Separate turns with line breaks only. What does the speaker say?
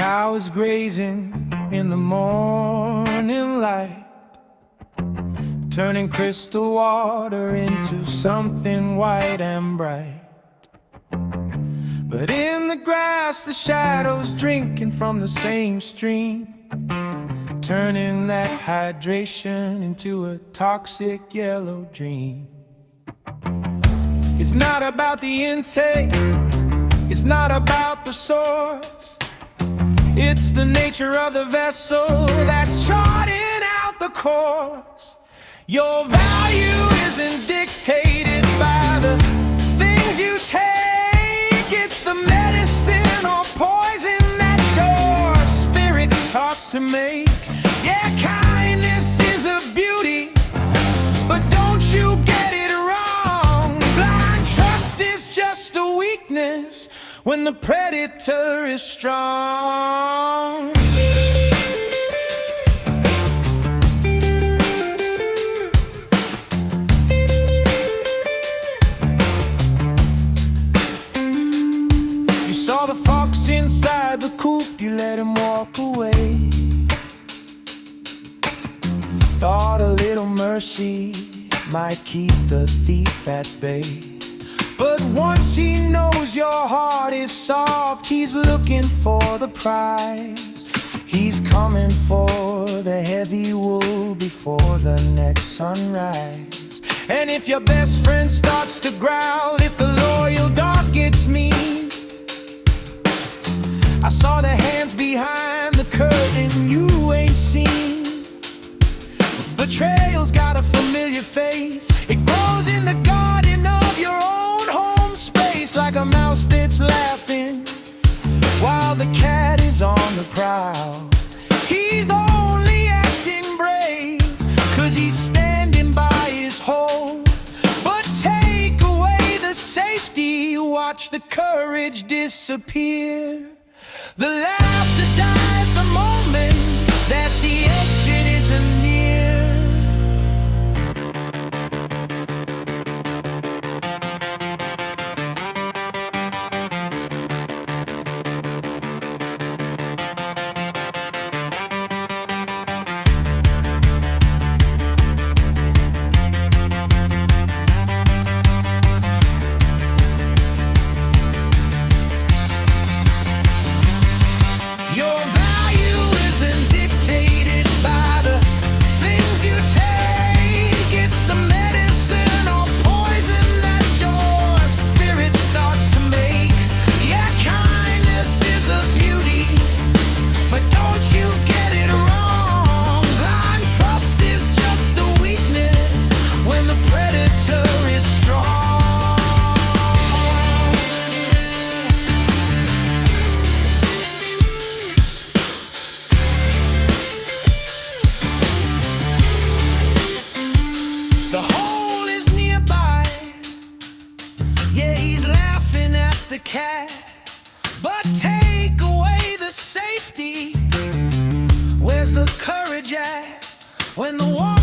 Cows grazing in the morning light, turning crystal water into something white and bright. But in the grass, the shadows drinking from the same stream, turning that hydration into a toxic yellow dream. It's not about the intake, it's not about the source, it's the nature of the vessel that's charting out the course. Your value isn't dictated by the things you take, it's the medicine or poison that your spirit starts to make. Yeah, kindness is a beauty, but don't you get it wrong. Blind trust is just a weakness when the predator is strong. You saw the fox inside the coop, you let him walk away. Thought a little mercy might keep the thief at bay. But once he knows your heart is soft, he's looking for the prize. He's coming for the heavy wool before the next sunrise. And if your best friend starts to growl, if the loyal dog gets mean, I saw the hands behind the curtain you ain't seen. Betrayal's got a familiar face, it grows in the garden of your own home space, like a mouse that's laughing while the cat is on the prowl. He's only acting brave 'cause he's standing by his hole. But take away the safety, watch the courage disappear. The laughter dies the moment that the exit isn't near. Your value isn't dictated by the things you take, it's the medicine or poison that your spirit starts to make. Yeah, kindness is a beauty, but don't you get it wrong. Blind trust is just a weakness when the predator is strong. The hole is nearby, yeah, he's laughing at the cat. But take away the safety, where's the courage at when the war